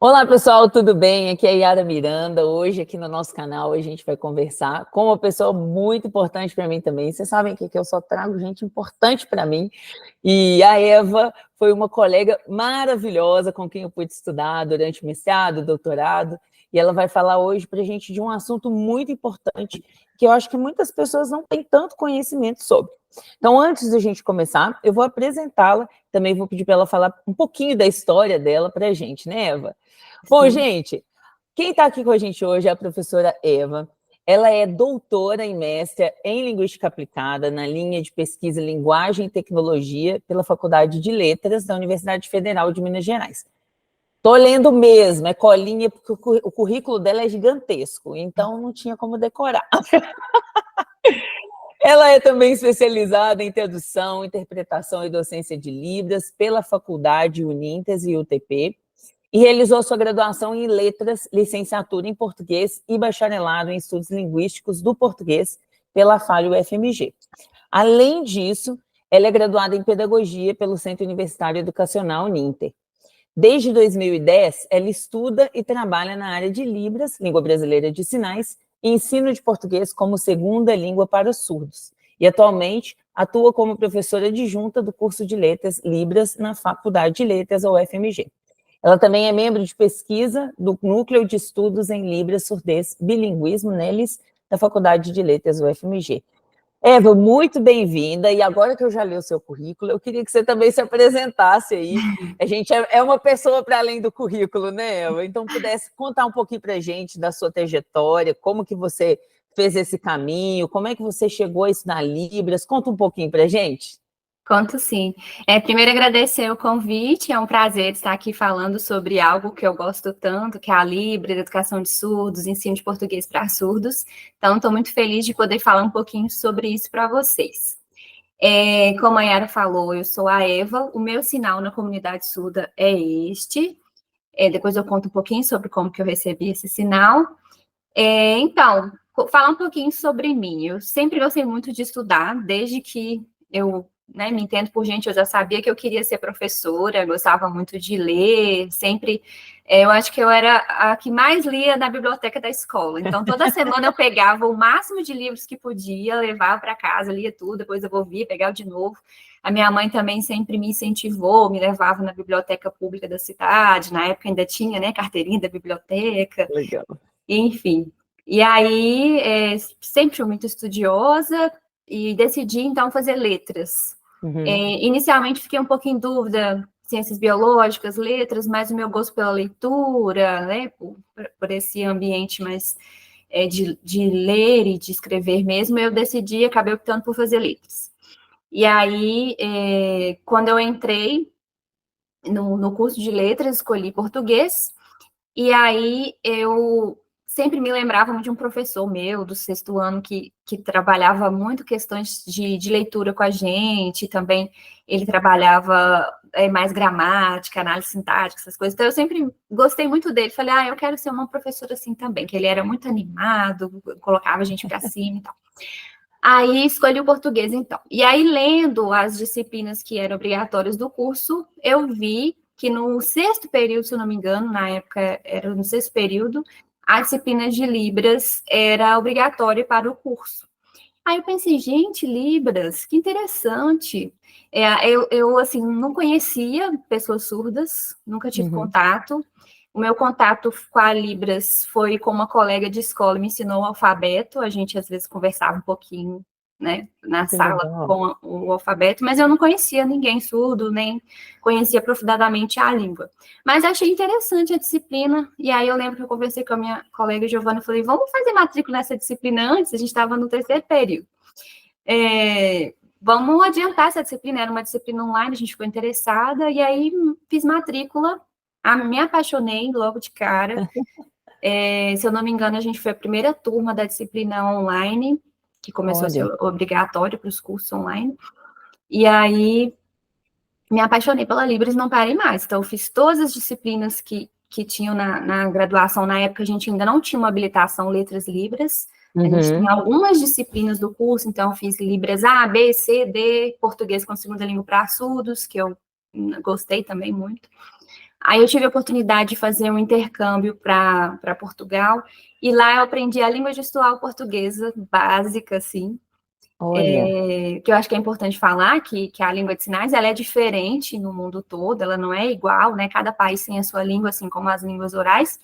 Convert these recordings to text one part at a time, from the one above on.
Olá, pessoal, tudo bem? Aqui é a Yara Miranda. Hoje, aqui no nosso canal, a gente vai conversar com uma pessoa muito importante para mim também. Vocês sabem que eu só trago gente importante para mim. E a Eva foi uma colega maravilhosa com quem eu pude estudar durante o mestrado, doutorado. E ela vai falar hoje para a gente de um assunto muito importante que eu acho que muitas pessoas não têm tanto conhecimento sobre. Então, antes da gente começar, eu vou apresentá-la. Também vou pedir para ela falar um pouquinho da história dela para a gente, né, Eva? Bom, Sim. gente, quem está aqui com a gente hoje é a professora Eva. Ela é doutora e mestra em Linguística Aplicada na linha de pesquisa Linguagem e Tecnologia pela Faculdade de Letras da Universidade Federal de Minas Gerais. Estou lendo mesmo, é colinha, porque o currículo dela é gigantesco, então não tinha como decorar. Ela é também especializada em tradução, interpretação e docência de Libras pela Faculdade Uninter e UTP, e realizou sua graduação em Letras, licenciatura em Português e bacharelado em Estudos Linguísticos do Português pela FALE-UFMG. Além disso, ela é graduada em Pedagogia pelo Centro Universitário Educacional Uninter. Desde 2010, ela estuda e trabalha na área de Libras, Língua Brasileira de Sinais, e ensino de português como segunda língua para surdos. E atualmente atua como professora adjunta do curso de Letras Libras na Faculdade de Letras, UFMG. Ela também é membro de pesquisa do Núcleo de Estudos em Libras, Surdez, Bilinguismo, NELIS, da Faculdade de Letras, UFMG. Eva, muito bem-vinda, e agora que eu já li o seu currículo, eu queria que você também se apresentasse aí. A gente é uma pessoa para além do currículo, né, Eva? Então, pudesse contar um pouquinho para a gente da sua trajetória, como que você fez esse caminho, como é que você chegou a estudar Libras, conta um pouquinho para a gente. Conto sim. Primeiro agradecer o convite, é um prazer estar aqui falando sobre algo que eu gosto tanto, que é a Libras, educação de surdos, ensino de português para surdos. Então, estou muito feliz de poder falar um pouquinho sobre isso para vocês. Como a Yara falou, eu sou a Eva, o meu sinal na comunidade surda é este. Depois eu conto um pouquinho sobre como que eu recebi esse sinal. Então, falar um pouquinho sobre mim. Eu sempre gostei muito de estudar, desde que eu me entendo por gente, eu já sabia que eu queria ser professora, gostava muito de ler, sempre, eu acho que eu era a que mais lia na biblioteca da escola, então toda semana eu pegava o máximo de livros que podia, levava para casa, lia tudo, depois eu volvia, pegava de novo. A minha mãe também sempre me incentivou, me levava na biblioteca pública da cidade, na época ainda tinha, carteirinha da biblioteca. Legal. Enfim, e aí sempre fui muito estudiosa e decidi, então, fazer letras. Uhum. Inicialmente fiquei um pouco em dúvida, ciências biológicas, letras, mas o meu gosto pela leitura, por esse ambiente mais de ler e de escrever mesmo, eu decidi, acabei optando por fazer letras. E aí, quando eu entrei no curso de letras, escolhi português, e aí eu sempre me lembrava muito de um professor meu do sexto ano que trabalhava muito questões de leitura com a gente, também ele trabalhava mais gramática, análise sintática, essas coisas. Então eu sempre gostei muito dele. Falei, eu quero ser uma professora assim também, que ele era muito animado, colocava a gente para cima e tal. Aí escolhi o português, então. E aí, lendo as disciplinas que eram obrigatórias do curso, eu vi que no sexto período, se eu não me engano, na época era no sexto período, a disciplina de Libras era obrigatória para o curso. Aí eu pensei, gente, Libras, que interessante. Eu assim, não conhecia pessoas surdas, nunca tive contato. O meu contato com a Libras foi com uma colega de escola, me ensinou o alfabeto, a gente às vezes conversava um pouquinho, na sala com o alfabeto, mas eu não conhecia ninguém surdo, nem conhecia aprofundadamente a língua. Mas achei interessante a disciplina, e aí eu lembro que eu conversei com a minha colega Giovana e falei, vamos fazer matrícula nessa disciplina antes? A gente estava no terceiro período. Vamos adiantar essa disciplina, era uma disciplina online, a gente ficou interessada, e aí fiz matrícula, me apaixonei logo de cara. Se eu não me engano, a gente foi a primeira turma da disciplina online, que começou a ser obrigatório para os cursos online. E aí, me apaixonei pela Libras e não parei mais. Então, eu fiz todas as disciplinas que tinham na graduação. Na época, a gente ainda não tinha uma habilitação Letras Libras. A gente tinha algumas disciplinas do curso, então eu fiz Libras A, B, C, D, Português com segunda língua para surdos, que eu gostei também muito. Aí eu tive a oportunidade de fazer um intercâmbio para Portugal, e lá eu aprendi a língua gestual portuguesa básica, assim, Olha. que eu acho que é importante falar que a língua de sinais ela é diferente no mundo todo, ela não é igual, né? Cada país tem a sua língua, assim como as línguas orais.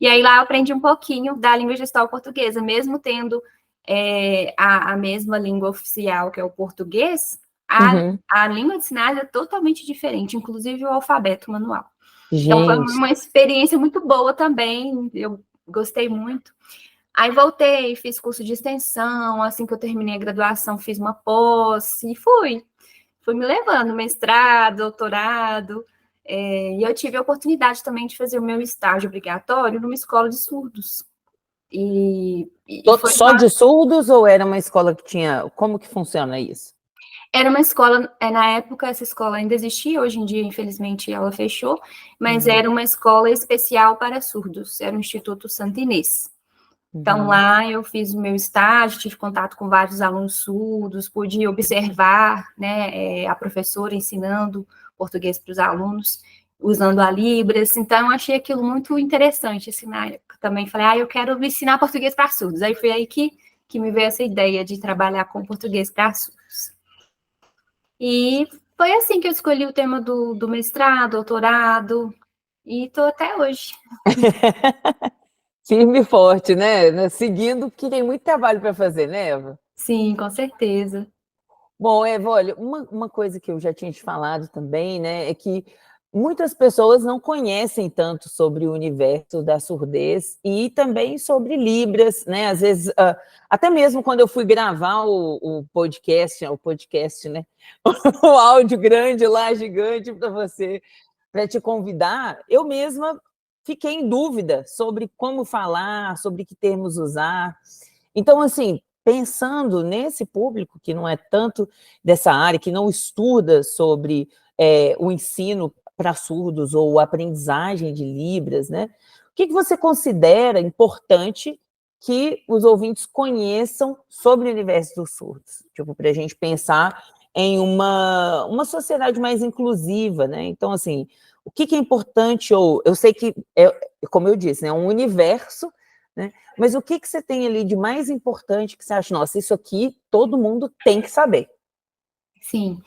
E aí lá eu aprendi um pouquinho da língua gestual portuguesa, mesmo tendo a mesma língua oficial, que é o português, Uhum. a língua de sinais é totalmente diferente, inclusive o alfabeto manual. Então foi Gente. uma experiência muito boa também, eu gostei muito. Aí voltei, fiz curso de extensão, assim que eu terminei a graduação, fiz uma pós e fui me levando, mestrado, doutorado, e eu tive a oportunidade também de fazer o meu estágio obrigatório numa escola de surdos. E foi Só de surdos ou era uma escola que tinha... Como que funciona isso? era uma escola, na época essa escola ainda existia, hoje em dia, infelizmente, ela fechou, mas Uhum. era uma escola especial para surdos, era o Instituto Santo Inês. Então, Uhum. lá eu fiz o meu estágio, tive contato com vários alunos surdos, pude observar, né, a professora ensinando português para os alunos, usando a Libras. Então, eu achei aquilo muito interessante, assim, na época também. Falei, eu quero ensinar português para surdos. Aí foi aí que me veio essa ideia de trabalhar com português para surdos. E foi assim que eu escolhi o tema do mestrado, doutorado, e estou até hoje. Firme e forte, né? Seguindo, que tem muito trabalho para fazer, né, Eva? Sim, com certeza. Bom, Eva, olha, uma coisa que eu já tinha te falado também, né, é que muitas pessoas não conhecem tanto sobre o universo da surdez e também sobre Libras, né? Às vezes, até mesmo quando eu fui gravar o podcast, né? O áudio grande lá, gigante para você, para te convidar, eu mesma fiquei em dúvida sobre como falar, sobre que termos usar. Então, assim, pensando nesse público que não é tanto dessa área, que não estuda sobre o ensino para surdos ou a aprendizagem de Libras, né? O que você considera importante que os ouvintes conheçam sobre o universo dos surdos? Tipo, para a gente pensar em uma sociedade mais inclusiva, né? Então, assim, o que é importante, ou eu sei que, como eu disse, né, é um universo, né? Mas o que você tem ali de mais importante que você acha, nossa, isso aqui todo mundo tem que saber? Sim.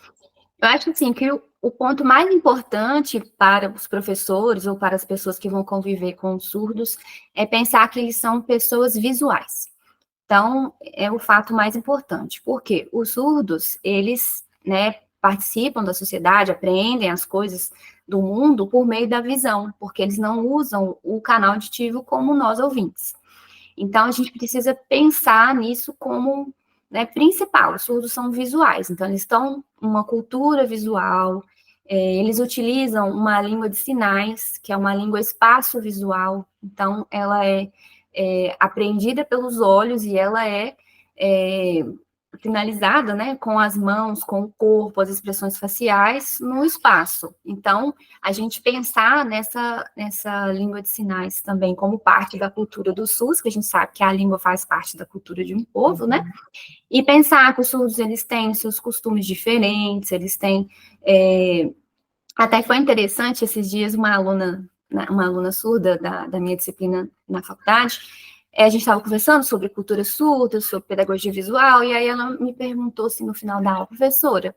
Eu acho assim que o ponto mais importante para os professores ou para as pessoas que vão conviver com os surdos é pensar que eles são pessoas visuais. Então, é o fato mais importante, porque os surdos, eles, né, participam da sociedade, aprendem as coisas do mundo por meio da visão, porque eles não usam o canal auditivo como nós ouvintes. Então, a gente precisa pensar nisso como, né, principal. Os surdos são visuais, então eles estão uma cultura visual, eles utilizam uma língua de sinais, que é uma língua espaço-visual, então ela é aprendida pelos olhos e ela é finalizada, né, com as mãos, com o corpo, as expressões faciais no espaço. Então, a gente pensar nessa língua de sinais também como parte da cultura do SUS, que a gente sabe que a língua faz parte da cultura de um povo, né? E pensar que os surdos, eles têm seus costumes diferentes, eles têm... Até foi interessante, esses dias, uma aluna surda da minha disciplina na faculdade, a gente estava conversando sobre cultura surda, sobre pedagogia visual, e aí ela me perguntou, assim, no final da aula, professora,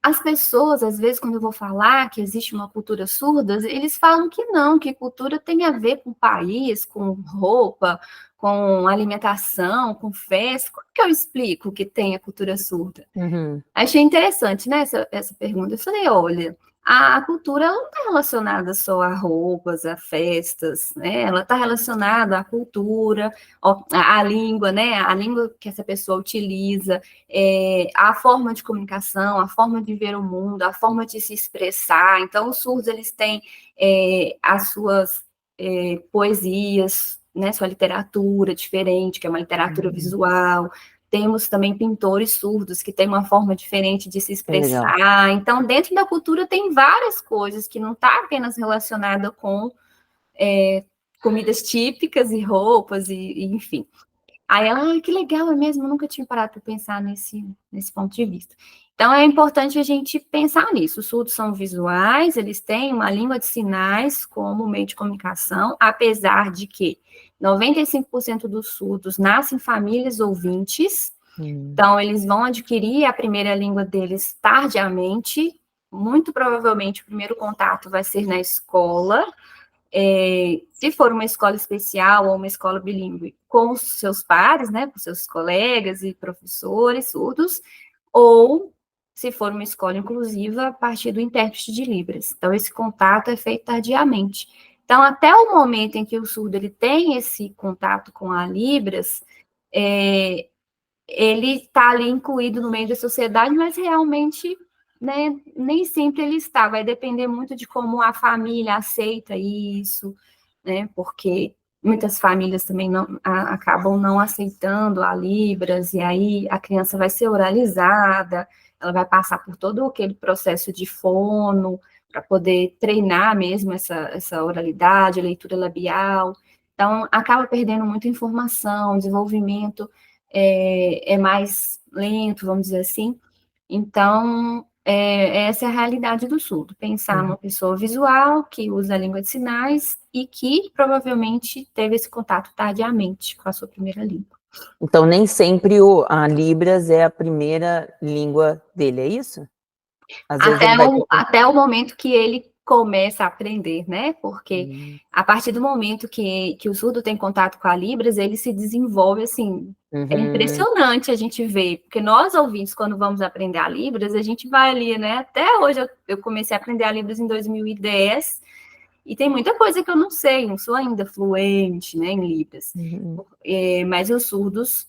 as pessoas, às vezes, quando eu vou falar que existe uma cultura surda, eles falam que não, que cultura tem a ver com país, com roupa, com alimentação, com festa. Como que eu explico que tem a cultura surda? Uhum. Achei interessante, né, essa pergunta. Eu falei, olha, a cultura ela não está relacionada só a roupas, a festas, né? Ela está relacionada à cultura, à língua, né? A língua que essa pessoa utiliza, a forma de comunicação, a forma de ver o mundo, a forma de se expressar. Então, os surdos, eles têm as suas poesias, né? Sua literatura diferente, que é uma literatura visual. Temos também pintores surdos que têm uma forma diferente de se expressar. Então, dentro da cultura tem várias coisas que não está apenas relacionada com comidas típicas e roupas, e enfim. Aí ela, que legal, é mesmo, eu nunca tinha parado para pensar nesse ponto de vista. Então, é importante a gente pensar nisso. Os surdos são visuais, eles têm uma língua de sinais como meio de comunicação, apesar de que 95% dos surdos nascem em famílias ouvintes, então eles vão adquirir a primeira língua deles tardiamente, muito provavelmente o primeiro contato vai ser na escola, se for uma escola especial ou uma escola bilíngue, com os seus pares, né, com seus colegas e professores surdos, ou se for uma escola inclusiva, a partir do intérprete de Libras. Então, esse contato é feito tardiamente. Então, até o momento em que o surdo ele tem esse contato com a Libras, ele está ali incluído no meio da sociedade, mas realmente, né, nem sempre ele está. Vai depender muito de como a família aceita isso, né, porque muitas famílias também acabam não aceitando a Libras, e aí a criança vai ser oralizada, ela vai passar por todo aquele processo de fono, para poder treinar mesmo essa oralidade, a leitura labial. Então, acaba perdendo muita informação, desenvolvimento é mais lento, vamos dizer assim. Então, essa é a realidade do surdo. Pensar numa pessoa visual, que usa a língua de sinais, e que provavelmente teve esse contato tardiamente com a sua primeira língua. Então, nem sempre a Libras é a primeira língua dele, é isso? Às vezes ele vai ter... Até o momento que ele começa a aprender, né? Porque a partir do momento que o surdo tem contato com a Libras, ele se desenvolve, assim, é impressionante a gente ver, porque nós ouvintes, quando vamos aprender a Libras, a gente vai ali, né? Até hoje, eu comecei a aprender a Libras em 2010, e tem muita coisa que eu não sei, não sou ainda fluente, né, em Libras. Mas os surdos,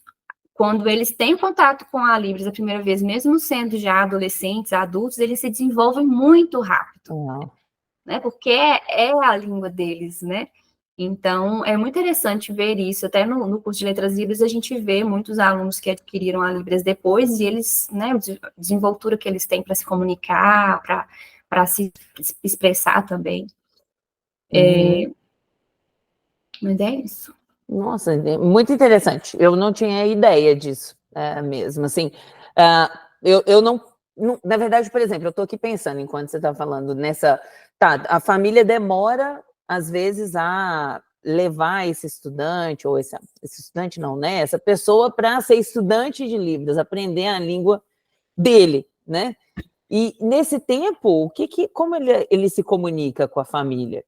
quando eles têm contato com a Libras a primeira vez, mesmo sendo já adolescentes, adultos, eles se desenvolvem muito rápido, né? Porque é a língua deles, né? Então, é muito interessante ver isso. Até no curso de Letras Libras, a gente vê muitos alunos que adquiriram a Libras depois, e eles, né, a desenvoltura que eles têm para se comunicar, para se expressar também. Mas é isso. Nossa, muito interessante. Eu não tinha ideia disso mesmo. Assim, eu não, na verdade, por exemplo, eu estou aqui pensando enquanto você está falando nessa. Tá, a família demora, às vezes, a levar esse estudante, ou esse estudante não, né? Essa pessoa para ser estudante de Libras, aprender a língua dele, né? E nesse tempo, como ele se comunica com a família?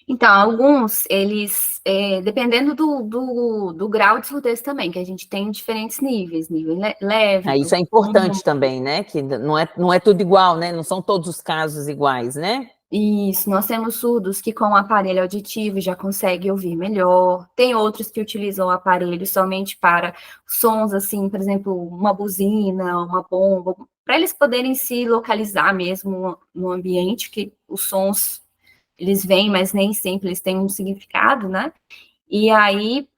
Então, alguns, eles, dependendo do grau de surdez também, que a gente tem diferentes níveis, nível leve. Isso é importante também, né? Que não é tudo igual, né? Não são todos os casos iguais, né? Isso, nós temos surdos que com o aparelho auditivo já conseguem ouvir melhor, tem outros que utilizam o aparelho somente para sons, assim, por exemplo, uma buzina, uma bomba, para eles poderem se localizar mesmo no ambiente, que os sons eles vêm, mas nem sempre eles têm um significado, né? E aí,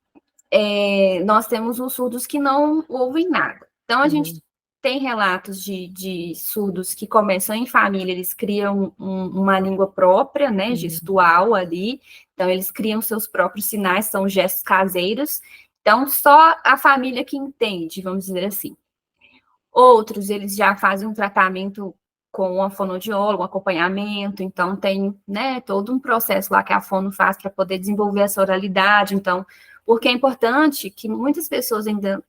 nós temos os surdos que não ouvem nada. Então, a gente tem relatos de surdos que começam em família, eles criam uma língua própria, né, gestual ali, então eles criam seus próprios sinais, são gestos caseiros, então só a família que entende, vamos dizer assim. Outros, eles já fazem um tratamento com uma fonoaudióloga, um acompanhamento, então tem, né, todo um processo lá que a fono faz para poder desenvolver essa oralidade, então, porque é importante que muitas pessoas ainda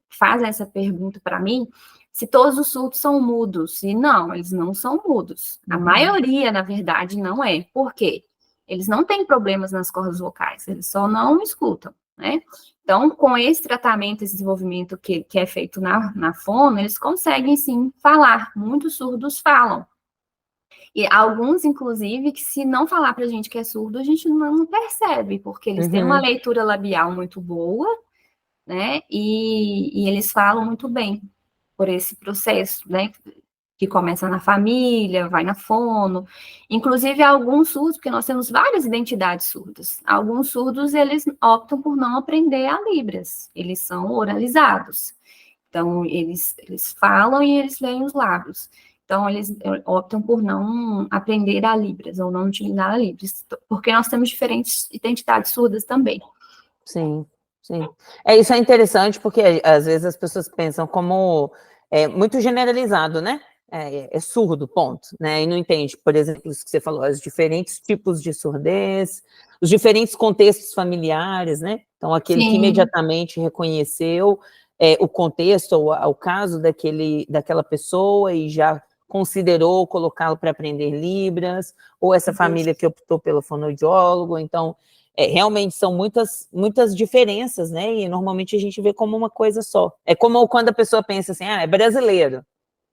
fazem essa pergunta para mim, se todos os surdos são mudos, e não, eles não são mudos, a maioria, na verdade, não é, por quê? Eles não têm problemas nas cordas vocais, eles só não escutam, né? Então, com esse tratamento, esse desenvolvimento que é feito na fono, eles conseguem, sim, falar. Muitos surdos falam. E alguns, inclusive, que se não falar para a gente que é surdo, a gente não percebe, porque eles têm uma leitura labial muito boa, né? E eles falam muito bem por esse processo, né? Que começa na família, vai na fono, inclusive alguns surdos, porque nós temos várias identidades surdas, alguns surdos, eles optam por não aprender a Libras, eles são oralizados, então eles falam e eles leem os lábios, então eles optam por não aprender a Libras, ou não utilizar a Libras, porque nós temos diferentes identidades surdas também. Sim, sim. Isso é interessante, porque às vezes as pessoas pensam como é muito generalizado, né? É surdo, ponto, né? E não entende, por exemplo, isso que você falou, os diferentes tipos de surdez, os diferentes contextos familiares, né? Então, aquele que Sim, imediatamente reconheceu o contexto, ou o caso daquela pessoa e já considerou colocá-lo para aprender Libras, ou essa isso. família que optou pelo fonoaudiólogo. Então, realmente são muitas diferenças, né? E normalmente a gente vê como uma coisa só. É como quando a pessoa pensa assim, é brasileiro.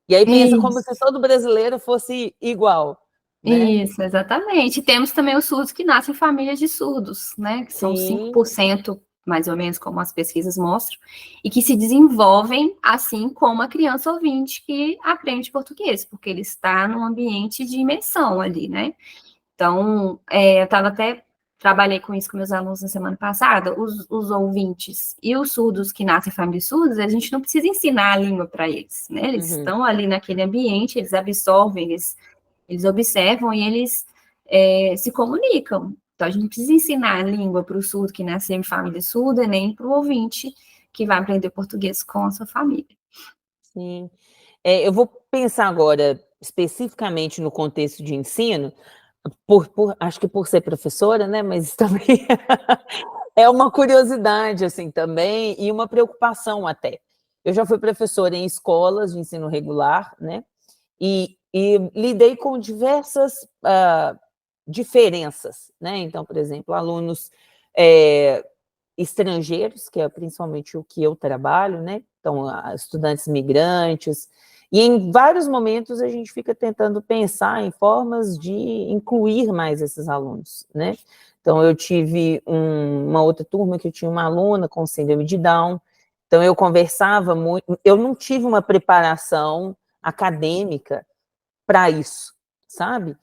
E aí pensa como se Isso. todo brasileiro fosse igual, né? Isso, exatamente. Temos também os surdos que nascem em famílias de surdos, né? Que são Sim. 5%, mais ou menos, como as pesquisas mostram, e que se desenvolvem assim como a criança ouvinte que aprende português, porque ele está num ambiente de imersão ali, né? Então, eu estava até trabalhei com isso com meus alunos na semana passada, os ouvintes e os surdos que nascem em famílias surdas, a gente não precisa ensinar a língua para eles, né? Eles estão ali naquele ambiente, eles absorvem, eles observam e eles se comunicam. Então, a gente não precisa ensinar a língua para o surdo que nasceu em família surda, nem para o ouvinte que vai aprender português com a sua família. Sim. Eu vou pensar agora especificamente no contexto de ensino, acho que por ser professora, né? Mas também é uma curiosidade, assim, também, e uma preocupação até. Eu já fui professora em escolas de ensino regular, né? E lidei com diversas diferenças, né? Então, por exemplo, alunos estrangeiros, que é principalmente o que eu trabalho, né? Então, estudantes migrantes, e em vários momentos a gente fica tentando pensar em formas de incluir mais esses alunos, né? Então, eu tive uma outra turma que eu tinha uma aluna com síndrome de Down, então eu conversava muito, eu não tive uma preparação acadêmica para isso, sabe?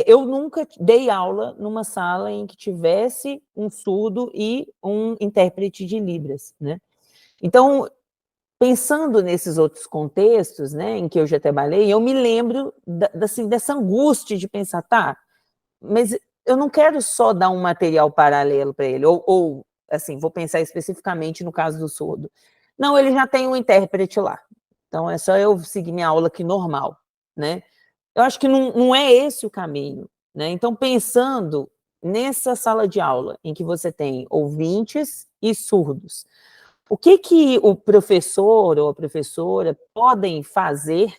Eu nunca dei aula numa sala em que tivesse um surdo e um intérprete de Libras, né? Então, pensando nesses outros contextos, né, em que eu já trabalhei, eu me lembro assim, dessa angústia de pensar, tá, mas eu não quero só dar um material paralelo para ele, ou, assim, vou pensar especificamente no caso do surdo. Não, ele já tem um intérprete lá, então é só eu seguir minha aula aqui normal, né? Eu acho que não é esse o caminho, né? Então, pensando nessa sala de aula em que você tem ouvintes e surdos, o que o professor ou a professora podem fazer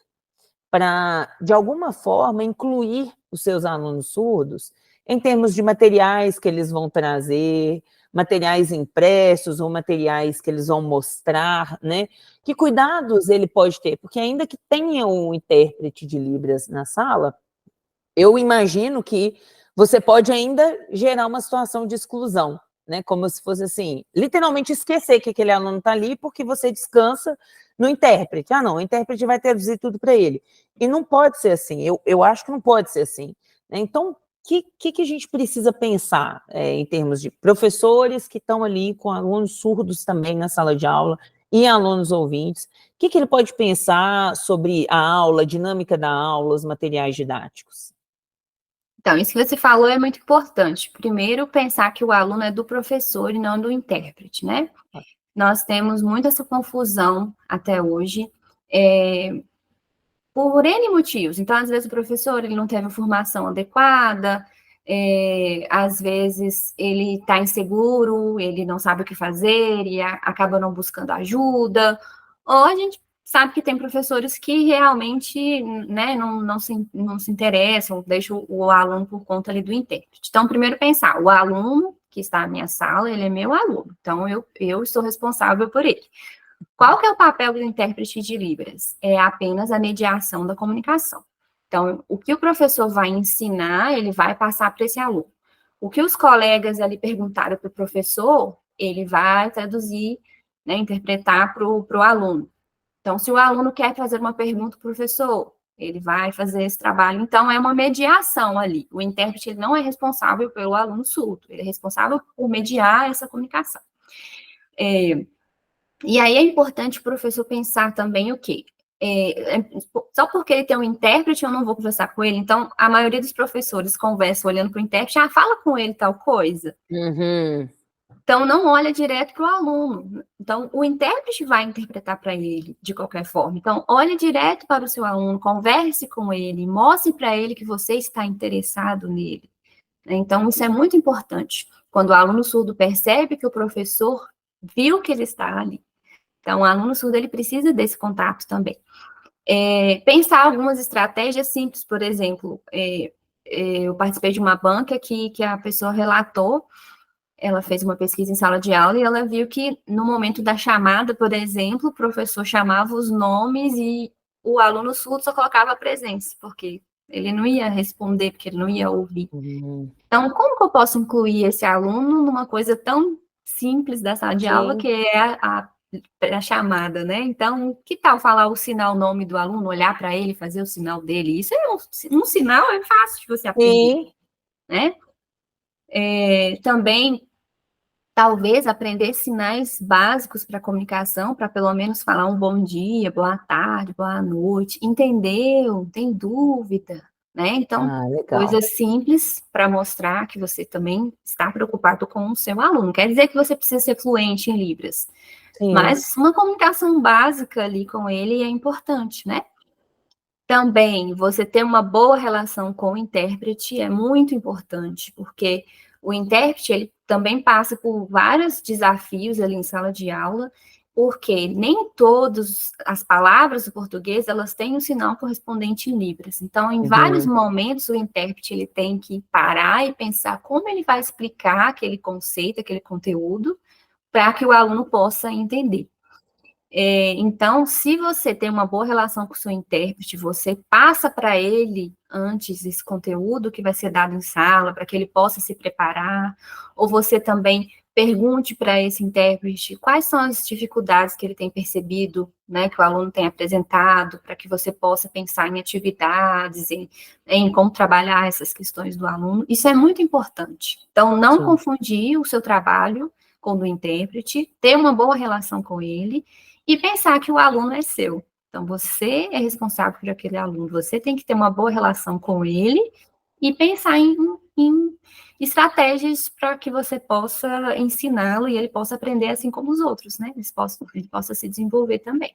para, de alguma forma, incluir os seus alunos surdos em termos de materiais que eles vão trazer, materiais impressos ou materiais que eles vão mostrar, né? Que cuidados ele pode ter? Porque ainda que tenha um intérprete de Libras na sala, eu imagino que você pode ainda gerar uma situação de exclusão, né? Como se fosse assim, literalmente esquecer que aquele aluno está ali porque você descansa no intérprete. Ah, não, o intérprete vai traduzir tudo para ele. E não pode ser assim, eu acho que não pode ser assim, né? Então, o que a gente precisa pensar em termos de professores que estão ali com alunos surdos também na sala de aula e alunos ouvintes? O que ele pode pensar sobre a aula, a dinâmica da aula, os materiais didáticos? Então, isso que você falou é muito importante. Primeiro, pensar que o aluno é do professor e não do intérprete, né? Nós temos muito essa confusão até hoje, por N motivos. Então, às vezes, o professor ele não teve a formação adequada, às vezes ele está inseguro, ele não sabe o que fazer e acaba não buscando ajuda, ou a gente sabe que tem professores que realmente né, não se interessam, deixam o aluno por conta ali do intérprete. Então, primeiro pensar, o aluno que está na minha sala, ele é meu aluno, então eu estou responsável por ele. Qual que é o papel do intérprete de Libras? É apenas a mediação da comunicação. Então, o que o professor vai ensinar, ele vai passar para esse aluno. O que os colegas ali perguntaram para o professor, ele vai traduzir, né, interpretar para o aluno. Então, se o aluno quer fazer uma pergunta para o professor, ele vai fazer esse trabalho. Então, é uma mediação ali. O intérprete ele não é responsável pelo aluno surdo, ele é responsável por mediar essa comunicação. E aí é importante o professor pensar também o quê? Só porque ele tem um intérprete, eu não vou conversar com ele. Então, a maioria dos professores conversa olhando para o intérprete, fala com ele tal coisa. Uhum. Então, não olha direto para o aluno. Então, o intérprete vai interpretar para ele, de qualquer forma. Então, olhe direto para o seu aluno, converse com ele, mostre para ele que você está interessado nele. Então, isso é muito importante. Quando o aluno surdo percebe que o professor viu que ele está ali. Então, o aluno surdo, ele precisa desse contato também. Pensar algumas estratégias simples, por exemplo, eu participei de uma banca que a pessoa relatou, ela fez uma pesquisa em sala de aula e ela viu que no momento da chamada, por exemplo, o professor chamava os nomes e o aluno surdo só colocava a presença, porque ele não ia responder, porque ele não ia ouvir. Então, como que eu posso incluir esse aluno numa coisa tão simples da sala de aula, que é a chamada, né? Então, que tal falar o sinal, o nome do aluno, olhar para ele, fazer o sinal dele? Isso é um sinal, é fácil de você aprender, né? Também, talvez, aprender sinais básicos para comunicação, para pelo menos falar um bom dia, boa tarde, boa noite, entendeu? Tem dúvida, né? Então, coisas simples para mostrar que você também está preocupado com o seu aluno. Quer dizer que você precisa ser fluente em Libras, mas uma comunicação básica ali com ele é importante, né? Também, você ter uma boa relação com o intérprete é muito importante, porque o intérprete, ele também passa por vários desafios ali em sala de aula, porque nem todas as palavras do português, elas têm um sinal correspondente em Libras. Então, em vários momentos, o intérprete, ele tem que parar e pensar como ele vai explicar aquele conceito, aquele conteúdo, para que o aluno possa entender. Então, se você tem uma boa relação com o seu intérprete, você passa para ele antes esse conteúdo que vai ser dado em sala, para que ele possa se preparar, ou você também pergunte para esse intérprete quais são as dificuldades que ele tem percebido, né, que o aluno tem apresentado, para que você possa pensar em atividades, em como trabalhar essas questões do aluno. Isso é muito importante. Então, não confundir o seu trabalho com o do intérprete, ter uma boa relação com ele, e pensar que o aluno é seu. Então, você é responsável por aquele aluno, você tem que ter uma boa relação com ele e pensar em estratégias para que você possa ensiná-lo e ele possa aprender assim como os outros, né? Ele possa se desenvolver também.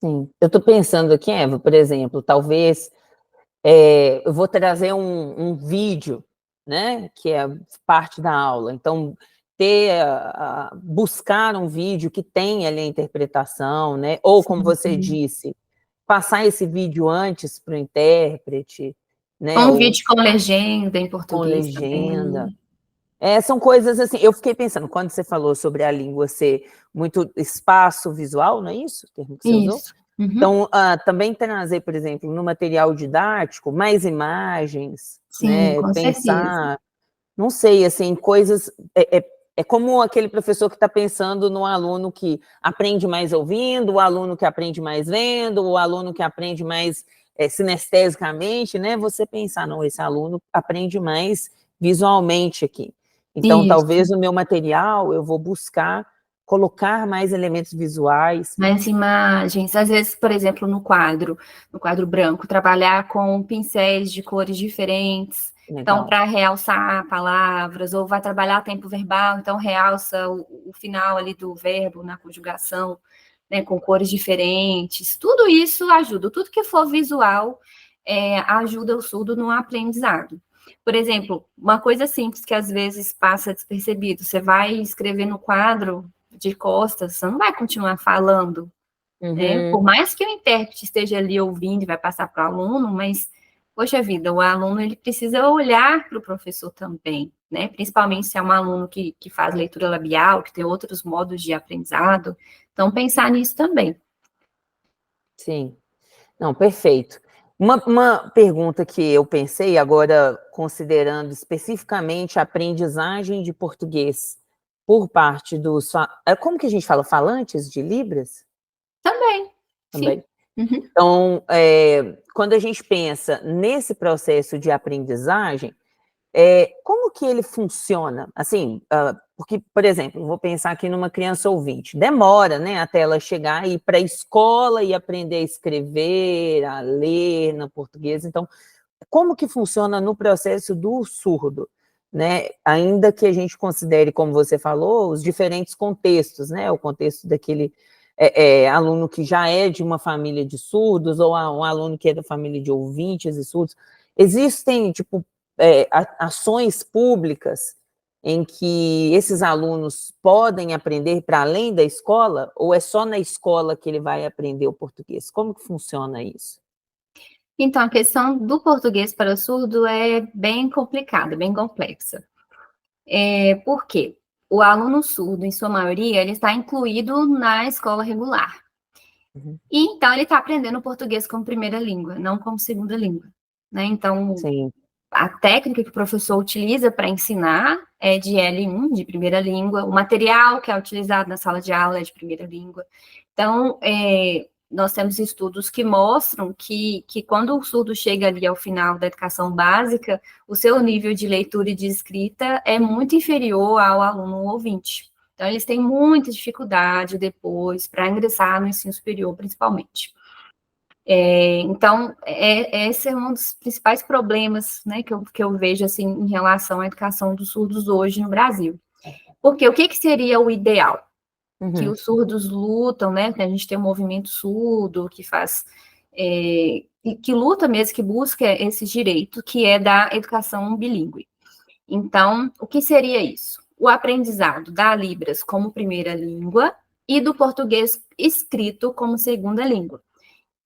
Sim, eu estou pensando aqui, Eva, por exemplo, talvez eu vou trazer um vídeo, né, que é parte da aula, então buscar um vídeo que tenha ali a interpretação, né, ou como você disse, passar esse vídeo antes para o intérprete, né? Um vídeo com legenda em português com legenda. também. São coisas assim, eu fiquei pensando, quando você falou sobre a língua ser muito espaço visual, não é isso? O termo que você usou? Então, também trazer, por exemplo, no material didático, mais imagens, Sim, né? com Pensar, certeza. não sei, assim, coisas... É como aquele professor que está pensando no aluno que aprende mais ouvindo, o aluno que aprende mais vendo, o aluno que aprende mais sinestesicamente, né? Você pensar, não, esse aluno aprende mais visualmente aqui. Então, talvez no meu material eu vou buscar colocar mais elementos visuais. Mais imagens, às vezes, por exemplo, no quadro branco, trabalhar com pincéis de cores diferentes, então, para realçar palavras, ou vai trabalhar tempo verbal, então realça o final ali do verbo na conjugação, né, com cores diferentes, tudo isso ajuda, tudo que for visual ajuda o surdo no aprendizado. Por exemplo, uma coisa simples que às vezes passa despercebido, você vai escrever no quadro de costas, você não vai continuar falando, né? Por mais que o intérprete esteja ali ouvindo e vai passar para o aluno, mas, poxa vida, o aluno ele precisa olhar para o professor também, né? Principalmente se é um aluno que faz leitura labial, que tem outros modos de aprendizado, então pensar nisso também. Sim, não, perfeito. Uma pergunta que eu pensei, agora considerando especificamente a aprendizagem de português por parte dos... Como que a gente fala? Falantes de Libras? Também. Também. Então, quando a gente pensa nesse processo de aprendizagem, como que ele funciona? Assim, porque, por exemplo, vou pensar aqui numa criança ouvinte, demora, né, até ela chegar e ir para a escola e aprender a escrever, a ler no português. Então, como que funciona no processo do surdo? né, ainda que a gente considere, como você falou, os diferentes contextos, né, o contexto daquele aluno que já é de uma família de surdos, ou um aluno que é da família de ouvintes e surdos, existem, tipo, ações públicas em que esses alunos podem aprender para além da escola, ou é só na escola que ele vai aprender o português? Como que funciona isso? Então, a questão do português para surdo é bem complicada, bem complexa. Por quê? O aluno surdo, em sua maioria, ele está incluído na escola regular. Uhum. E, então, ele está aprendendo o português como primeira língua, não como segunda língua, né? Então, Sim. a técnica que o professor utiliza para ensinar é de L1, de primeira língua, o material que é utilizado na sala de aula é de primeira língua. Então, nós temos estudos que mostram que quando o surdo chega ali ao final da educação básica, o seu nível de leitura e de escrita é muito inferior ao aluno ouvinte. Então, eles têm muita dificuldade depois para ingressar no ensino superior, principalmente. Então, esse é um dos principais problemas, né, que eu vejo, assim, em relação à educação dos surdos hoje no Brasil. Porque o que seria o ideal? Que os surdos lutam, né, a gente tem um movimento surdo que faz, que luta mesmo, que busca esse direito, que é da educação bilíngue. Então, o que seria isso? O aprendizado da Libras como primeira língua e do português escrito como segunda língua.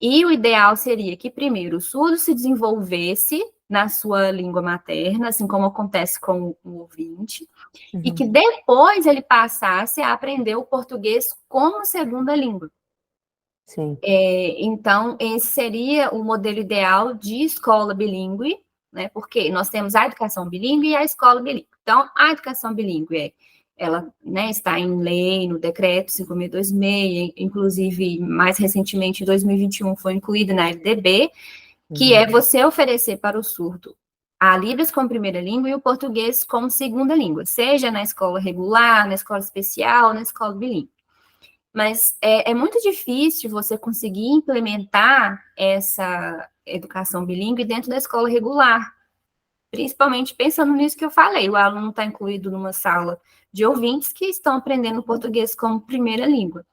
E o ideal seria que primeiro o surdo se desenvolvesse na sua língua materna, assim como acontece com o ouvinte, e que depois ele passasse a aprender o português como segunda língua. Sim. Então, esse seria o modelo ideal de escola bilíngue, né? Porque nós temos a educação bilíngue e a escola bilíngue. Então, a educação bilíngue ela, né, está em lei, no decreto 5.026, inclusive, mais recentemente, em 2021, foi incluída na LDB, que é você oferecer para o surdo a Libras como primeira língua e o português como segunda língua, seja na escola regular, na escola especial, na escola bilíngue. Mas é muito difícil você conseguir implementar essa educação bilíngue dentro da escola regular, principalmente pensando nisso que eu falei, o aluno está incluído numa sala de ouvintes que estão aprendendo português como primeira língua.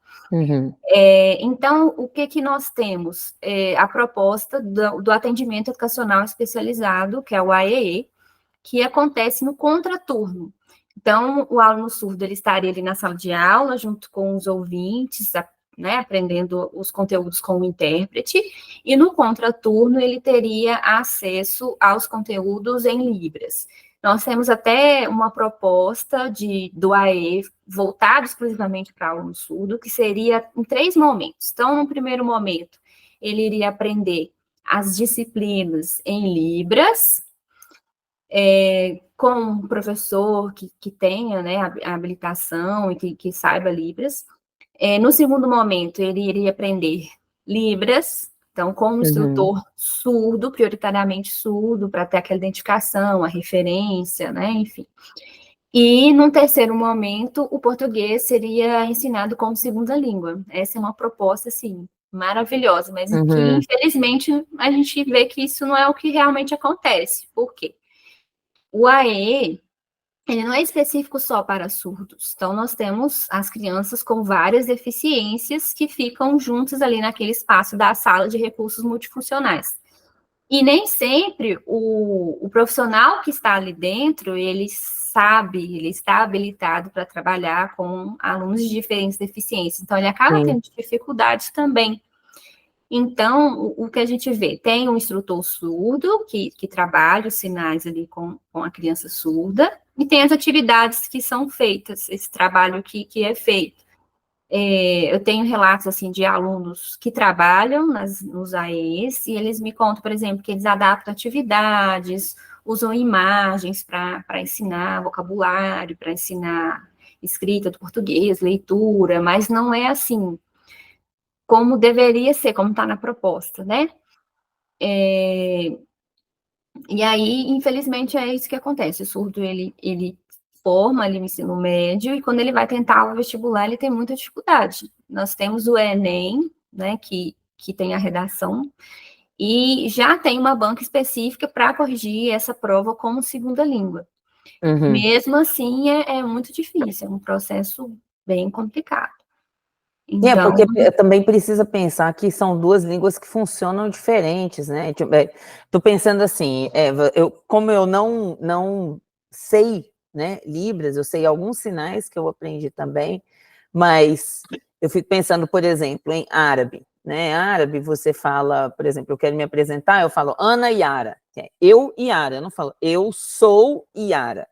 Então, o que nós temos? A proposta do atendimento educacional especializado, que é o AEE, que acontece no contraturno. Então, o aluno surdo ele estaria ali na sala de aula, junto com os ouvintes, né, aprendendo os conteúdos com o intérprete, e no contraturno ele teria acesso aos conteúdos em Libras. Nós temos até uma proposta do AE voltado exclusivamente para aluno surdo, que seria em 3 momentos. Então, no primeiro momento, ele iria aprender as disciplinas em Libras, com um professor que tenha, né, a habilitação e que saiba Libras. No segundo momento, ele iria aprender Libras, então, com um instrutor surdo, prioritariamente surdo, para ter aquela identificação, a referência, né, enfim. E, num terceiro momento, o português seria ensinado como segunda língua. Essa é uma proposta, assim, maravilhosa, mas que, infelizmente, a gente vê que isso não é o que realmente acontece. Por quê? O AE, ele não é específico só para surdos. Então, nós temos as crianças com várias deficiências que ficam juntas ali naquele espaço da sala de recursos multifuncionais. E nem sempre o profissional que está ali dentro, ele está habilitado para trabalhar com alunos de diferentes deficiências. Então, ele acaba tendo dificuldades também. Então, o que a gente vê? Tem um instrutor surdo que trabalha os sinais ali com a criança surda, e tem as atividades que são feitas, esse trabalho que é feito. Eu tenho relatos, assim, de alunos que trabalham nos AEs, e eles me contam, por exemplo, que eles adaptam atividades, usam imagens para ensinar vocabulário, para ensinar escrita do português, leitura, mas não é assim como deveria ser, como está na proposta, né? E aí, infelizmente, é isso que acontece. O surdo, ele forma ali no ensino médio, e quando ele vai tentar o vestibular, ele tem muita dificuldade. Nós temos o Enem, né, que tem a redação, e já tem uma banca específica para corrigir essa prova como segunda língua. Uhum. Mesmo assim, é muito difícil, é um processo bem complicado. Porque Então, também precisa pensar que são duas línguas que funcionam diferentes, né? Tipo, tô pensando assim, como eu não sei, né, Libras, eu sei alguns sinais que eu aprendi também, mas eu fico pensando, por exemplo, em árabe, né? Árabe, você fala, por exemplo, eu quero me apresentar, eu falo Ana Yara, que é eu e Yara, eu não falo eu sou Yara,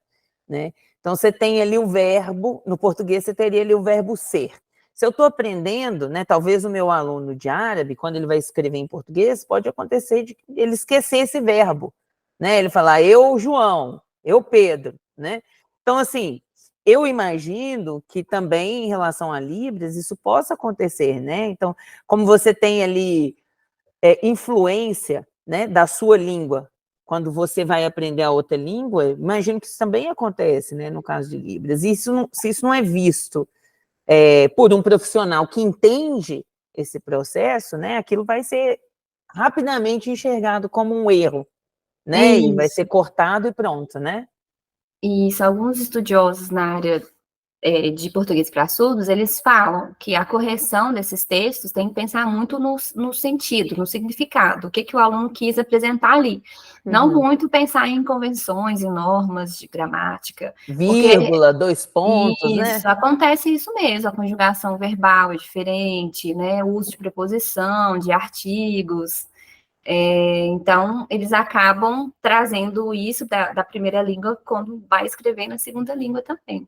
né? Então você tem ali o verbo, no português você teria ali o verbo ser. Se eu estou aprendendo, né, talvez o meu aluno de árabe, quando ele vai escrever em português, pode acontecer de ele esquecer esse verbo, né? Ele falar eu, João, eu, Pedro, né? Então, assim, eu imagino que também em relação a Libras isso possa acontecer, né? Então, como você tem ali influência, né, da sua língua, quando você vai aprender a outra língua, imagino que isso também acontece, né, no caso de Libras. Se isso não é visto por um profissional que entende esse processo, né, aquilo vai ser rapidamente enxergado como um erro, né, e vai ser isso, cortado e pronto, né? isso, alguns estudiosos na área de português para surdos, eles falam que a correção desses textos tem que pensar muito no sentido, no significado, o que, que o aluno quis apresentar ali. Não Uhum. muito pensar em convenções e normas de gramática, porque Vírgula, dois pontos, isso, né? acontece isso mesmo, a conjugação verbal é diferente, né? O uso de preposição, de artigos. Então, eles acabam trazendo isso da primeira língua quando vai escrever na segunda língua também.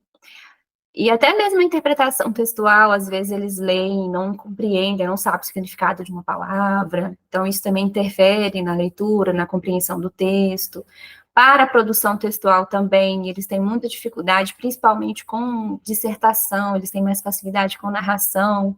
E até mesmo a interpretação textual, às vezes eles leem, não compreendem, não sabem o significado de uma palavra, então isso também interfere na leitura, na compreensão do texto. Para a produção textual também, eles têm muita dificuldade, principalmente com dissertação, eles têm mais facilidade com narração,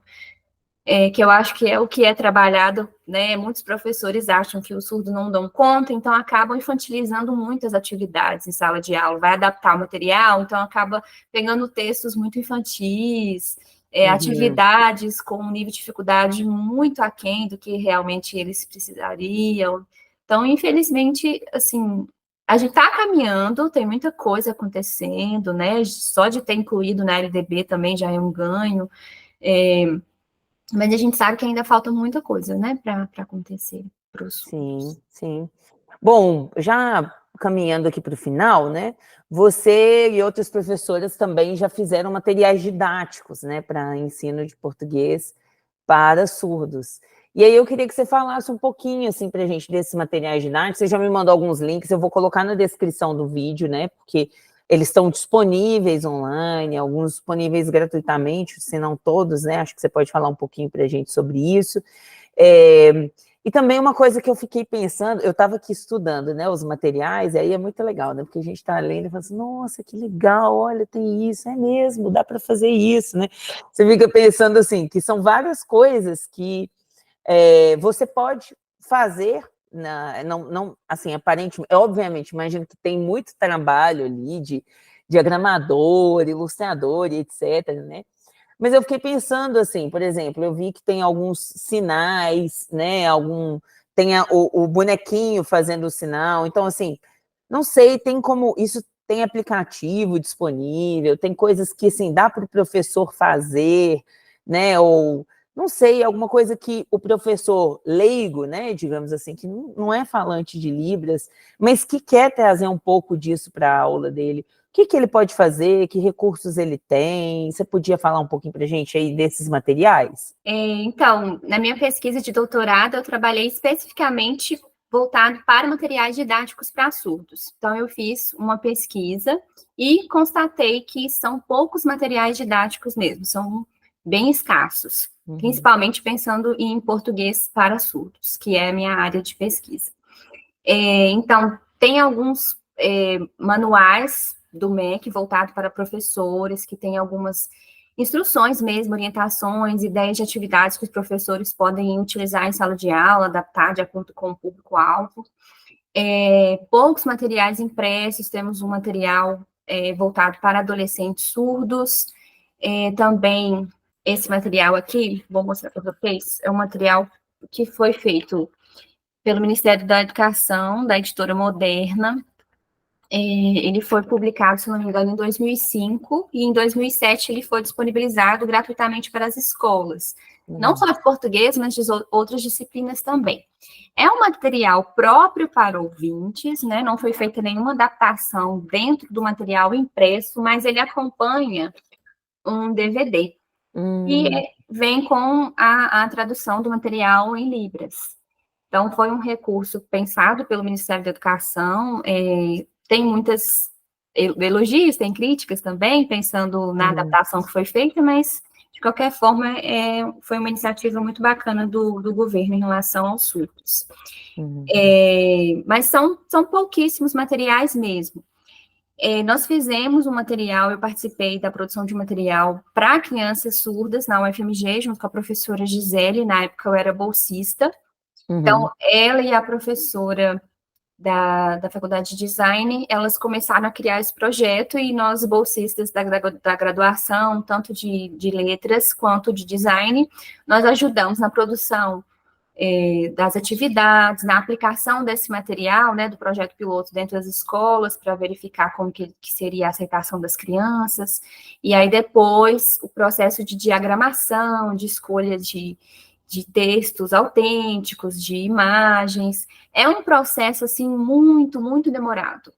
que eu acho que é o que é trabalhado, né? Muitos professores acham que os surdos não dão conta, então acabam infantilizando muitas atividades em sala de aula, vai adaptar o material, então acaba pegando textos muito infantis, Uhum. atividades com um nível de dificuldade muito aquém do que realmente eles precisariam. Então, infelizmente, assim, a gente está caminhando, tem muita coisa acontecendo, né? Só de ter incluído na LDB também já é um ganho. É, mas a gente sabe que ainda falta muita coisa, né, para acontecer para os surdos. Sim, sim. Bom, já caminhando aqui para o final, né? Você e outras professoras também já fizeram materiais didáticos, né, para ensino de português para surdos. E aí eu queria que você falasse um pouquinho, assim, para a gente desses materiais didáticos. Você já me mandou alguns links, eu vou colocar na descrição do vídeo, né, porque eles estão disponíveis online, alguns disponíveis gratuitamente, se não todos, né, acho que você pode falar um pouquinho para a gente sobre isso. E também uma coisa que eu fiquei pensando, eu estava aqui estudando, né, os materiais, e aí é muito legal, né, porque a gente está lendo e fala assim, nossa, que legal, olha, tem isso, é mesmo, dá para fazer isso, né? Você fica pensando assim, que são várias coisas que você pode fazer, não, assim, aparentemente, obviamente, imagino que tem muito trabalho ali de diagramador, ilustrador e etc, né? Mas eu fiquei pensando assim, por exemplo, eu vi que tem alguns sinais, né? Tem o bonequinho fazendo o sinal. Então, assim, não sei, tem como isso tem aplicativo disponível, tem coisas que assim dá para o professor fazer, né? Ou não sei, alguma coisa que o professor leigo, né? Digamos assim, que não é falante de Libras, mas que quer trazer um pouco disso para a aula dele. O que ele pode fazer? Que recursos ele tem? Você podia falar um pouquinho para a gente aí desses materiais? Então, na minha pesquisa de doutorado, eu trabalhei especificamente voltado para materiais didáticos para surdos. Então, eu fiz uma pesquisa e constatei que são poucos materiais didáticos mesmo, são bem escassos, Uhum. principalmente pensando em português para surdos, que é a minha área de pesquisa. Então, tem alguns manuais do MEC voltado para professores, que tem algumas instruções mesmo, orientações, ideias de atividades que os professores podem utilizar em sala de aula, adaptar de acordo com o público-alvo. Poucos materiais impressos, temos um material voltado para adolescentes surdos, também esse material aqui, vou mostrar para vocês, é um material que foi feito pelo Ministério da Educação, da editora Moderna, Ele foi publicado, se não me engano, em 2005, e em 2007 ele foi disponibilizado gratuitamente para as escolas, não só de português, mas de outras disciplinas também. É um material próprio para ouvintes, né? Não foi feita nenhuma adaptação dentro do material impresso, mas ele acompanha um DVD. E vem com a tradução do material em Libras. Então, foi um recurso pensado pelo Ministério da Educação, tem muitas elogios, tem críticas também, pensando na adaptação que foi feita, mas, de qualquer forma, foi uma iniciativa muito bacana do governo em relação aos surdos. Mas são pouquíssimos materiais mesmo. Nós fizemos um material, eu participei da produção de um material para crianças surdas na UFMG, junto com a professora Gisele, na época eu era bolsista. Então, ela e a professora da Faculdade de Design, elas começaram a criar esse projeto e nós, bolsistas da graduação, tanto de letras quanto de design, nós ajudamos na produção das atividades, na aplicação desse material, né, do projeto piloto dentro das escolas, para verificar como que seria a aceitação das crianças, e aí depois o processo de diagramação, de escolha de textos autênticos, de imagens, é um processo, assim, muito, muito demorado.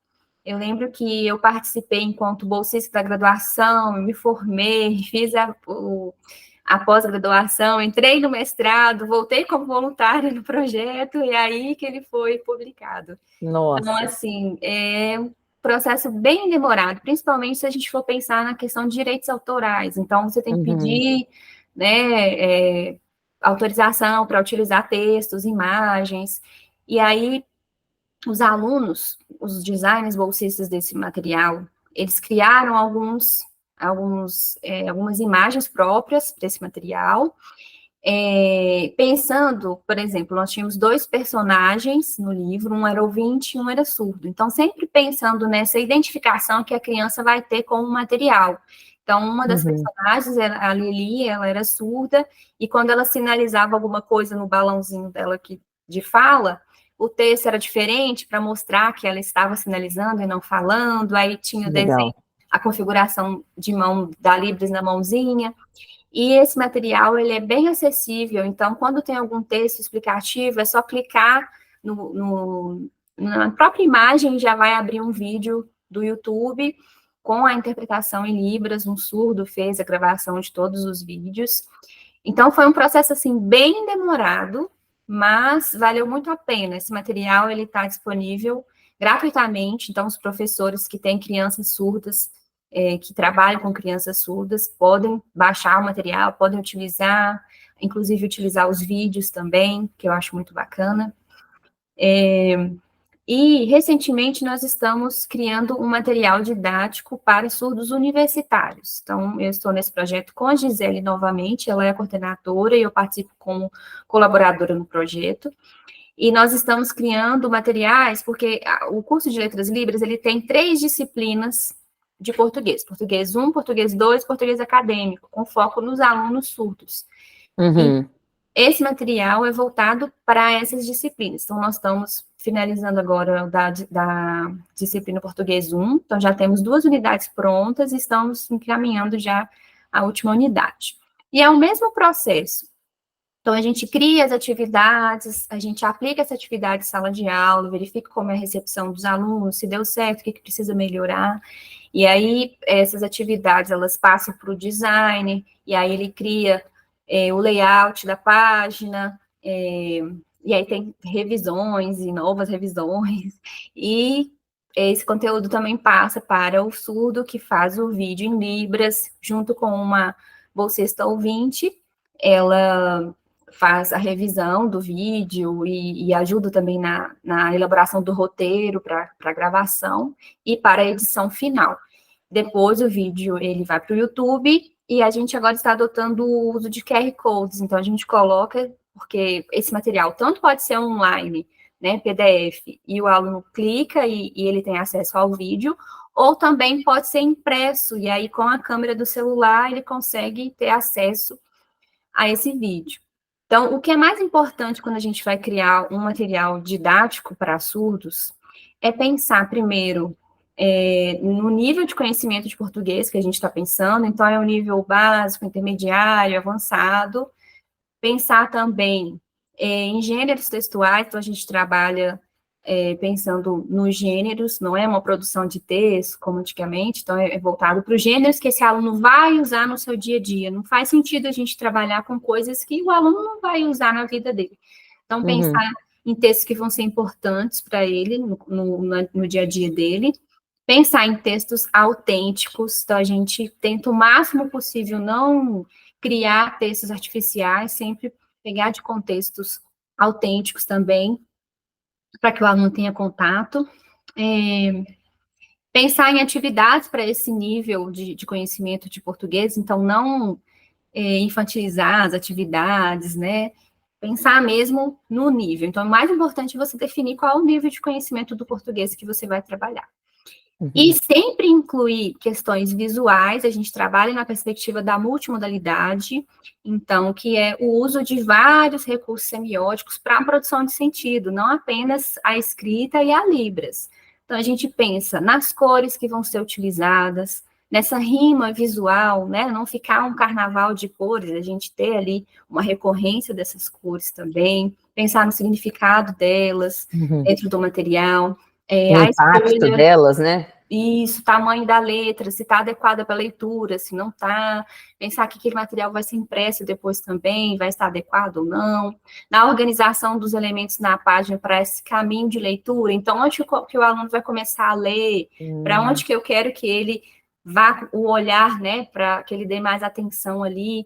Eu lembro que eu participei enquanto bolsista da graduação, eu me formei, fiz a pós-graduação, entrei no mestrado, voltei como voluntária no projeto, e aí que ele foi publicado. Nossa. Então, assim, é um processo bem demorado, principalmente se a gente for pensar na questão de direitos autorais. Então, você tem que pedir, né, autorização para utilizar textos, imagens, e aí os alunos, os designers bolsistas desse material, eles criaram algumas imagens próprias para esse material, pensando, por exemplo, nós tínhamos 2 personagens no livro, um era ouvinte e um era surdo, então sempre pensando nessa identificação que a criança vai ter com o material. Então, uma das personagens, a Lili, ela era surda, e quando ela sinalizava alguma coisa no balãozinho dela de fala, o texto era diferente para mostrar que ela estava sinalizando e não falando, aí tinha o desenho, a configuração de mão da Libras na mãozinha, e esse material, ele é bem acessível, então, quando tem algum texto explicativo, é só clicar na própria imagem, já vai abrir um vídeo do YouTube com a interpretação em Libras, um surdo fez a gravação de todos os vídeos. Então, foi um processo, assim, bem demorado, mas valeu muito a pena. Esse material, ele está disponível gratuitamente, então, os professores que têm crianças surdas, que trabalham com crianças surdas, podem baixar o material, podem utilizar, inclusive utilizar os vídeos também, que eu acho muito bacana. E, recentemente, nós estamos criando um material didático para surdos universitários. Então, eu estou nesse projeto com a Gisele novamente, ela é a coordenadora e eu participo como colaboradora no projeto. E nós estamos criando materiais, porque o curso de Letras Libras, ele tem 3 disciplinas de português. Português 1, português 2, português acadêmico, com foco nos alunos surdos. E esse material é voltado para essas disciplinas. Então, nós estamos finalizando agora da disciplina Português 1, então já temos 2 unidades prontas e estamos encaminhando já a última unidade. E é o mesmo processo. Então, a gente cria as atividades, a gente aplica essa atividade em sala de aula, verifica como é a recepção dos alunos, se deu certo, o que precisa melhorar. E aí, essas atividades, elas passam para o design, e aí ele cria o layout da página, e aí tem revisões e novas revisões, e esse conteúdo também passa para o surdo, que faz o vídeo em Libras, junto com uma bolsista ouvinte, ela faz a revisão do vídeo e ajuda também na elaboração do roteiro para a gravação e para a edição final. Depois o vídeo ele vai para o YouTube e a gente agora está adotando o uso de QR Codes, então a gente coloca, porque esse material tanto pode ser online, né, PDF, e o aluno clica e ele tem acesso ao vídeo, ou também pode ser impresso, e aí com a câmera do celular ele consegue ter acesso a esse vídeo. Então, o que é mais importante quando a gente vai criar um material didático para surdos é pensar, primeiro, no nível de conhecimento de português que a gente está pensando, então é o nível básico, intermediário, avançado. Pensar também em gêneros textuais, então a gente trabalha pensando nos gêneros, não é uma produção de texto, como antigamente, então é voltado para os gêneros que esse aluno vai usar no seu dia a dia. Não faz sentido a gente trabalhar com coisas que o aluno não vai usar na vida dele. Então, pensar em textos que vão ser importantes para ele no dia a dia dele, pensar em textos autênticos, então a gente tenta o máximo possível não criar textos artificiais, sempre pegar de contextos autênticos também, para que o aluno tenha contato. Pensar em atividades para esse nível de conhecimento de português, então não infantilizar as atividades, né? Pensar mesmo no nível. Então, o mais importante é você definir qual é o nível de conhecimento do português que você vai trabalhar. E sempre incluir questões visuais, a gente trabalha na perspectiva da multimodalidade, então, que é o uso de vários recursos semióticos para a produção de sentido, não apenas a escrita e a libras. Então, a gente pensa nas cores que vão ser utilizadas, nessa rima visual, né, não ficar um carnaval de cores, a gente ter ali uma recorrência dessas cores também, pensar no significado delas dentro do material, o impacto delas, né? Isso, tamanho da letra, se está adequada para a leitura, se não está, pensar que aquele material vai ser impresso depois também, vai estar adequado ou não, na organização dos elementos na página para esse caminho de leitura, então, onde que o aluno vai começar a ler, para onde que eu quero que ele vá, o olhar, né, para que ele dê mais atenção ali,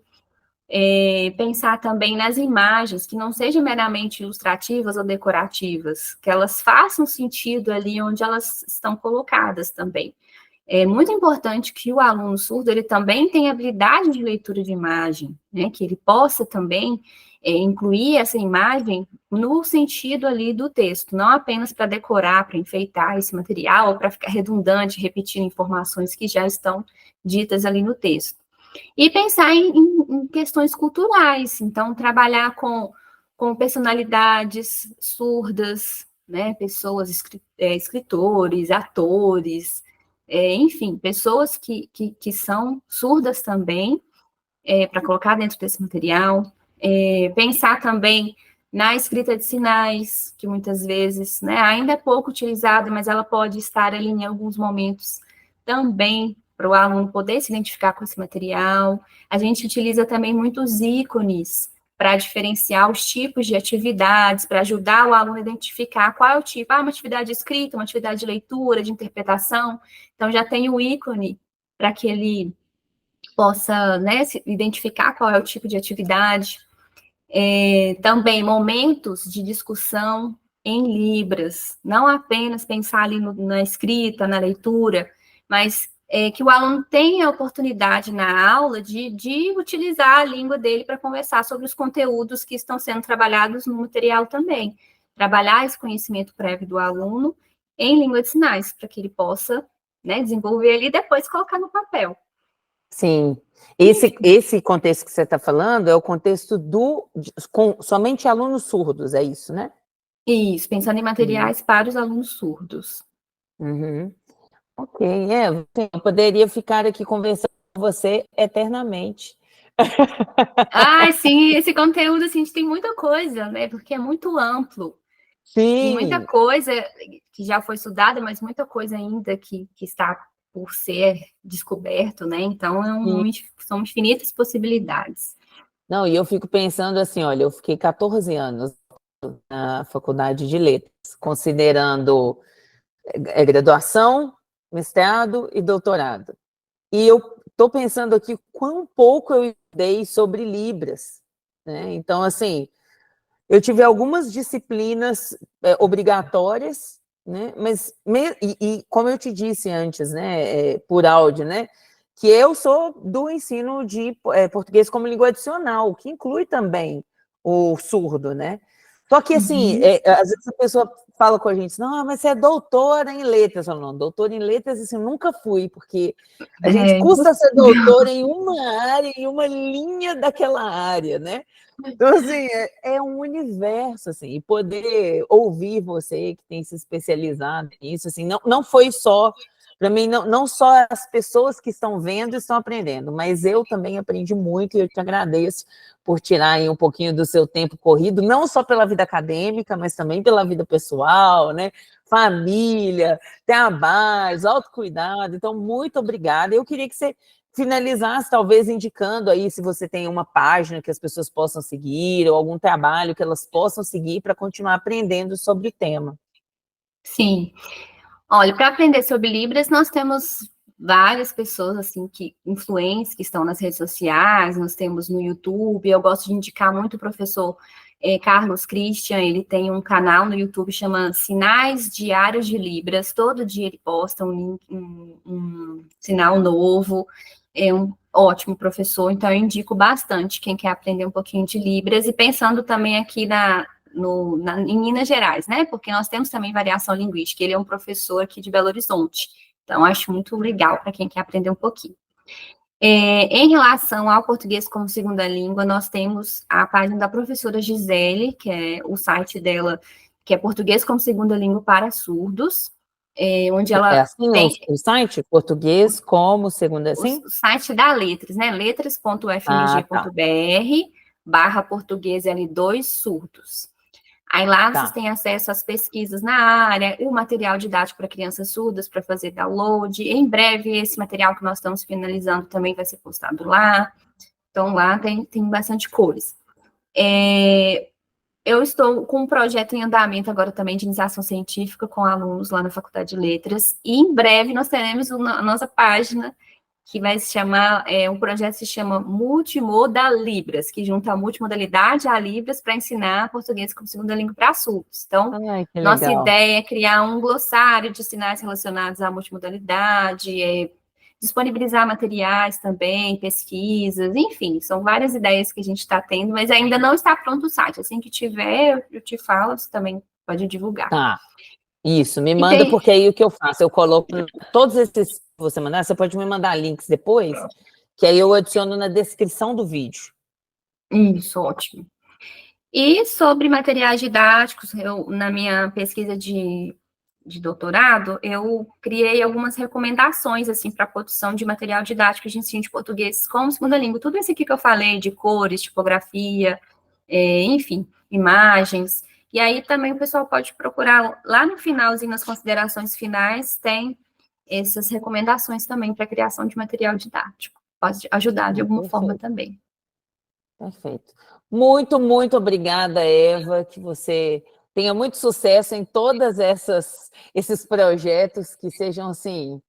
pensar também nas imagens, que não sejam meramente ilustrativas ou decorativas, que elas façam sentido ali onde elas estão colocadas também. É muito importante que o aluno surdo, ele também tenha habilidade de leitura de imagem, né, que ele possa também incluir essa imagem no sentido ali do texto, não apenas para decorar, para enfeitar esse material, ou para ficar redundante, repetindo informações que já estão ditas ali no texto. E pensar em questões culturais, então, trabalhar com personalidades surdas, né, pessoas, escritores, atores, enfim, pessoas que são surdas também, para colocar dentro desse material. Pensar também na escrita de sinais, que muitas vezes, né, ainda é pouco utilizada, mas ela pode estar ali em alguns momentos também para o aluno poder se identificar com esse material. A gente utiliza também muitos ícones para diferenciar os tipos de atividades, para ajudar o aluno a identificar qual é o tipo. Uma atividade de escrita, uma atividade de leitura, de interpretação. Então, já tem o ícone para que ele possa, né, se identificar qual é o tipo de atividade. Também momentos de discussão em libras, não apenas pensar ali na escrita, na leitura, mas que o aluno tenha a oportunidade na aula de utilizar a língua dele para conversar sobre os conteúdos que estão sendo trabalhados no material também. Trabalhar esse conhecimento prévio do aluno em língua de sinais, para que ele possa, né, desenvolver ali e depois colocar no papel. Sim. Esse contexto que você está falando é o contexto com somente alunos surdos, é isso, né? Isso, pensando em materiais para os alunos surdos. Ok, eu poderia ficar aqui conversando com você eternamente. Sim, esse conteúdo, assim, a gente tem muita coisa, né, porque é muito amplo. Sim. E muita coisa que já foi estudada, mas muita coisa ainda que está por ser descoberto, né, então são infinitas possibilidades. Não, e eu fico pensando assim, olha, eu fiquei 14 anos na faculdade de letras, considerando graduação, mestrado e doutorado. E eu estou pensando aqui quão pouco eu estudei sobre Libras, né? Então, assim, eu tive algumas disciplinas obrigatórias, né? Mas, como eu te disse antes, né, por áudio, né, que eu sou do ensino de português como língua adicional, que inclui também o surdo, né? Só que, assim, às vezes a pessoa fala com a gente, não, mas você é doutora em letras. Eu falo, não, doutora em letras, assim, nunca fui, porque a gente custa ser doutora em uma área, em uma linha daquela área, né? Então, assim, é um universo, assim, e poder ouvir você que tem se especializado nisso, assim, não foi só para mim, não só as pessoas que estão vendo estão aprendendo, mas eu também aprendi muito e eu te agradeço por tirar aí um pouquinho do seu tempo corrido, não só pela vida acadêmica, mas também pela vida pessoal, né? Família, trabalhos, autocuidado. Então, muito obrigada. Eu queria que você finalizasse, talvez indicando aí se você tem uma página que as pessoas possam seguir ou algum trabalho que elas possam seguir para continuar aprendendo sobre o tema. Sim. Olha, para aprender sobre Libras, nós temos várias pessoas, assim, influentes, que estão nas redes sociais, nós temos no YouTube, eu gosto de indicar muito o professor Carlos Christian, ele tem um canal no YouTube, chama Sinais Diários de Libras, todo dia ele posta um sinal novo, é um ótimo professor, então eu indico bastante quem quer aprender um pouquinho de Libras, e pensando também aqui em Minas Gerais, né? Porque nós temos também variação linguística. Ele é um professor aqui de Belo Horizonte. Então, acho muito legal para quem quer aprender um pouquinho. Em relação ao português como segunda língua, nós temos a página da professora Gisele, que é o site dela, que é Português como Segunda Língua para Surdos, onde ela assim tem o site? Português como segunda, assim? o site da Letras, né? letras.ufmg.br/português L2 surdos. Aí lá vocês têm acesso às pesquisas na área, o material didático para crianças surdas para fazer download. Em breve, esse material que nós estamos finalizando também vai ser postado lá. Então, lá tem bastante coisa. Eu estou com um projeto em andamento agora também de iniciação científica com alunos lá na Faculdade de Letras. E em breve nós teremos a nossa página que vai se chamar, um projeto se chama Multimodal Libras, que junta a multimodalidade a Libras para ensinar português como segunda língua para surdos. Então, nossa ideia é criar um glossário de sinais relacionados à multimodalidade, disponibilizar materiais também, pesquisas, enfim, são várias ideias que a gente está tendo, mas ainda não está pronto o site. Assim que tiver, eu te falo, você também pode divulgar. Tá. Isso, me manda, porque aí o que eu faço? Eu coloco todos esses que você mandar, você pode me mandar links depois, que aí eu adiciono na descrição do vídeo. Isso, ótimo. E sobre materiais didáticos, na minha pesquisa de doutorado, eu criei algumas recomendações, assim, para a produção de material didático de ensino de português como segunda língua. Tudo isso aqui que eu falei, de cores, tipografia, enfim, imagens. E aí também o pessoal pode procurar lá no finalzinho, nas considerações finais, tem essas recomendações também para a criação de material didático. Pode ajudar de alguma forma também. Perfeito. Muito, muito obrigada, Eva, que você tenha muito sucesso em todas esses projetos, que sejam assim,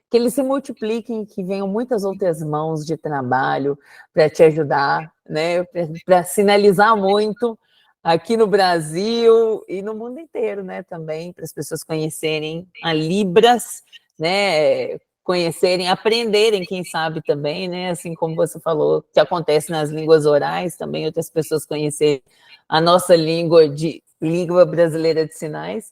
que eles se multipliquem, que venham muitas outras mãos de trabalho para te ajudar, né? Para sinalizar muito aqui no Brasil e no mundo inteiro, né? Também para as pessoas conhecerem a Libras, né? Conhecerem, aprenderem, quem sabe também, né? Assim como você falou, que acontece nas línguas orais, também outras pessoas conhecerem a nossa língua brasileira de sinais,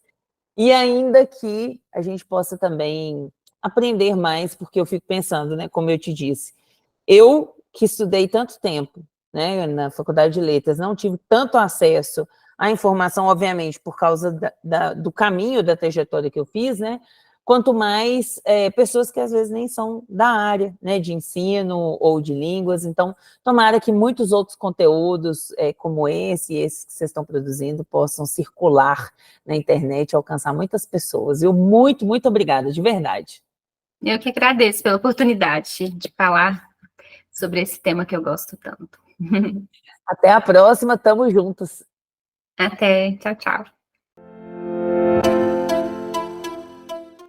e ainda que a gente possa também aprender mais, porque eu fico pensando, né? Como eu te disse, eu que estudei tanto tempo, né, na Faculdade de Letras, não tive tanto acesso à informação, obviamente, por causa do caminho, da trajetória que eu fiz, né? Quanto mais pessoas que às vezes nem são da área, né, de ensino ou de línguas. Então, tomara que muitos outros conteúdos como esses que vocês estão produzindo possam circular na internet e alcançar muitas pessoas. Eu muito, muito obrigada, de verdade. Eu que agradeço pela oportunidade de falar sobre esse tema que eu gosto tanto. Até a próxima, estamos juntos. Até, tchau, tchau.